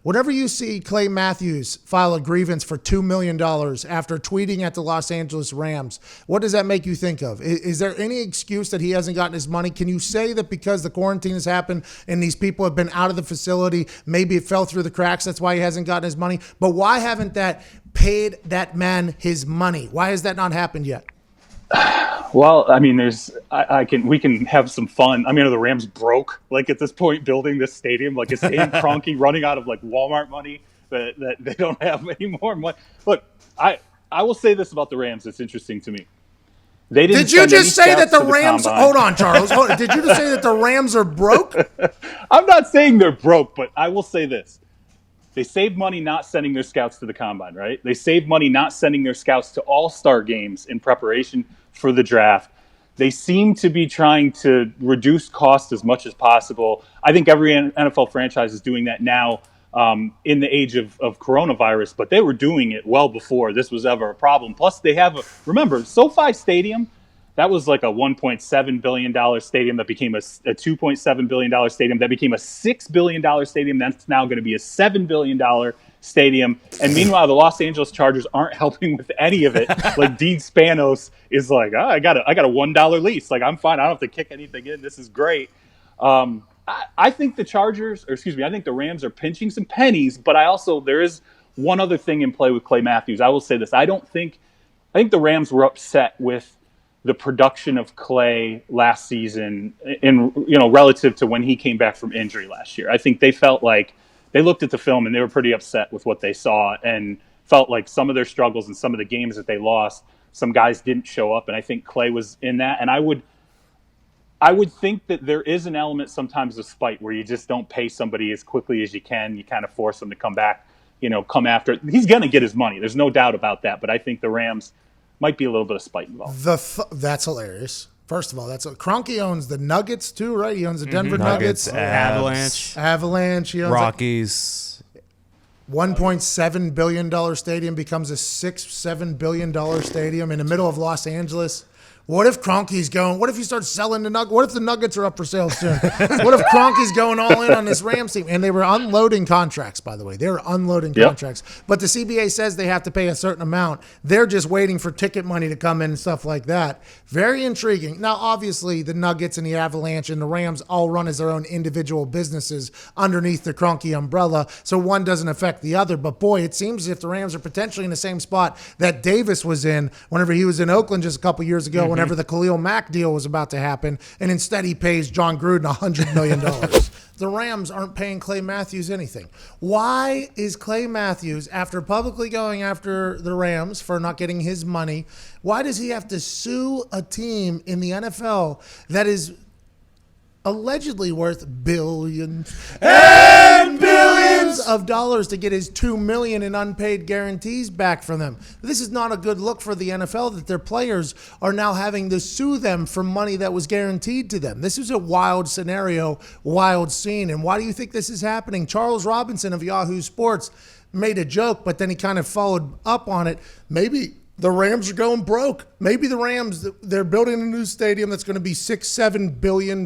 Whenever you see Clay Matthews file a grievance for $2 million after tweeting at the Los Angeles Rams, what does that make you think of? Is there any excuse that he hasn't gotten his money? Can you say that because the quarantine has happened and these people have been out of the facility, maybe it fell through the cracks, that's why he hasn't gotten his money? But why haven't that paid that man his money? Why has that not happened yet? Well, I mean, we can have some fun. I mean, are the Rams broke, like, at this point, building this stadium? Like, is Dave Kroenke running out of, like, Walmart money that they don't have any more money? Look, I will say this about the Rams. It's interesting to me. They didn't. Did you just say that the Rams? Hold on, Charles. Did you just say that the Rams are broke? I'm not saying they're broke, but I will say this. They saved money not sending their scouts to the combine, right? They saved money not sending their scouts to all-star games in preparation for the draft. They seem to be trying to reduce costs as much as possible. I think every NFL franchise is doing that now in the age of coronavirus, but they were doing it well before this was ever a problem. Plus, they have remember, SoFi Stadium, that was like a $1.7 billion stadium that became a $2.7 billion stadium that became a $6 billion stadium. That's now going to be a $7 billion stadium. And meanwhile, the Los Angeles Chargers aren't helping with any of it. Like, Dean Spanos is like, I got a $1 lease. Like, I'm fine. I don't have to kick anything in. This is great. I think I think the Rams are pinching some pennies, but there is one other thing in play with Clay Matthews. I will say this. I think the Rams were upset with the production of Clay last season relative to when he came back from injury last year. I think they felt like they looked at the film and they were pretty upset with what they saw and felt like some of their struggles and some of the games that they lost, some guys didn't show up. And I think Clay was in that. And I would think that there is an element sometimes of spite where you just don't pay somebody as quickly as you can. You kind of force them to come back, come after. He's going to get his money. There's no doubt about that. But I think the Rams might be a little bit of spite involved. That's hilarious. First of all, Kroenke owns the Nuggets too, right? He owns the Denver Nuggets, Avalanche. He owns Rockies. $1.7 billion stadium becomes a $6-7 billion stadium in the middle of Los Angeles. What if Kroenke's going? What if he starts selling the Nuggets? What if the Nuggets are up for sale soon? What if Kroenke's going all in on this Rams team? And they were unloading contracts, by the way. They were unloading contracts. But the CBA says they have to pay a certain amount. They're just waiting for ticket money to come in and stuff like that. Very intriguing. Now, obviously, the Nuggets and the Avalanche and the Rams all run as their own individual businesses underneath the Kroenke umbrella, so one doesn't affect the other. But, boy, it seems as if the Rams are potentially in the same spot that Davis was in whenever he was in Oakland just a couple years ago, whenever the Khalil Mack deal was about to happen, and instead he pays John Gruden $100 million. The Rams aren't paying Clay Matthews anything. Why is Clay Matthews, after publicly going after the Rams for not getting his money, why does he have to sue a team in the NFL that is allegedly worth billions and billions of dollars to get his $2 million in unpaid guarantees back from them? This is not a good look for the NFL that their players are now having to sue them for money that was guaranteed to them. This is a wild scenario, wild scene. And why do you think this is happening? Charles Robinson of Yahoo Sports made a joke, but then he kind of followed up on it. Maybe the Rams are going broke. Maybe the Rams, they're building a new stadium that's going to be $6-7 billion.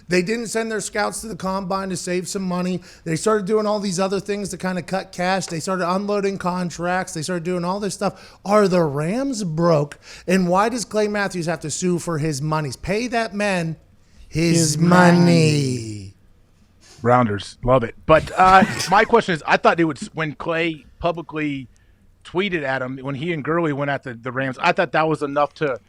They didn't send their scouts to the combine to save some money. They started doing all these other things to kind of cut cash. They started unloading contracts. They started doing all this stuff. Are the Rams broke? And why does Clay Matthews have to sue for his monies? Pay that man his money. Rounders, love it. But my question is, I thought they would, when Clay publicly tweeted at him, when he and Gurley went at the Rams, I thought that was enough to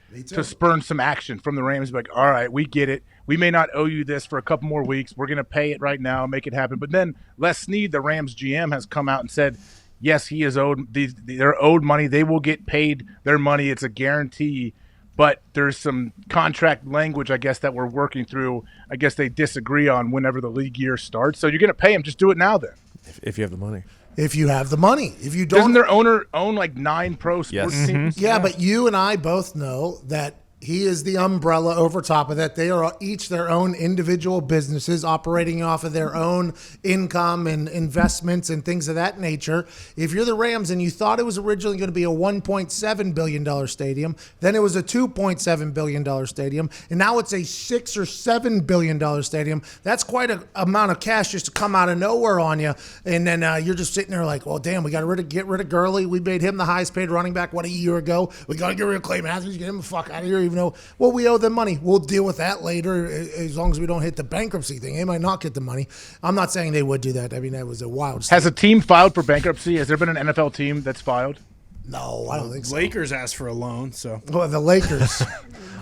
spurn some action from the Rams. Like, all right, we get it. We may not owe you this for a couple more weeks. We're going to pay it right now, make it happen. But then Les Snead, the Rams GM, has come out and said, yes, he is owed. They're owed money. They will get paid their money. It's a guarantee. But there's some contract language, I guess, that we're working through. I guess they disagree on whenever the league year starts. So you're going to pay him. Just do it now then. If you have the money. If you have the money. If you don't, doesn't their owner own like 9 pro sports teams? Yeah, but you and I both know that He is the umbrella over top of that. They are each their own individual businesses operating off of their own income and investments and things of that nature. If you're the Rams and you thought it was originally going to be a $1.7 billion stadium, then it was a $2.7 billion stadium, and now it's a $6 or $7 billion stadium, that's quite an amount of cash just to come out of nowhere on you. And then you're just sitting there like, well, damn, we got to get rid of Gurley. We made him the highest paid running back, a year ago. We got to get rid of Clay Matthews, get him the fuck out of here. Even though, well, we owe them money. We'll deal with that later as long as we don't hit the bankruptcy thing. They might not get the money. I'm not saying they would do that. I mean, that was a wild Has a team filed for bankruptcy? Has there been an NFL team that's filed? No, I don't think so. Lakers asked for a loan, so. Well, the Lakers.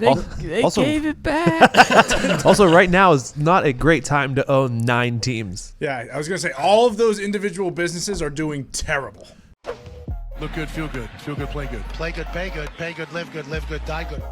They Also- gave it back. Also, right now is not a great time to own 9 teams. Yeah, I was going to say, all of those individual businesses are doing terrible. Look good, feel good, play good. Play good, pay good, live good, die good.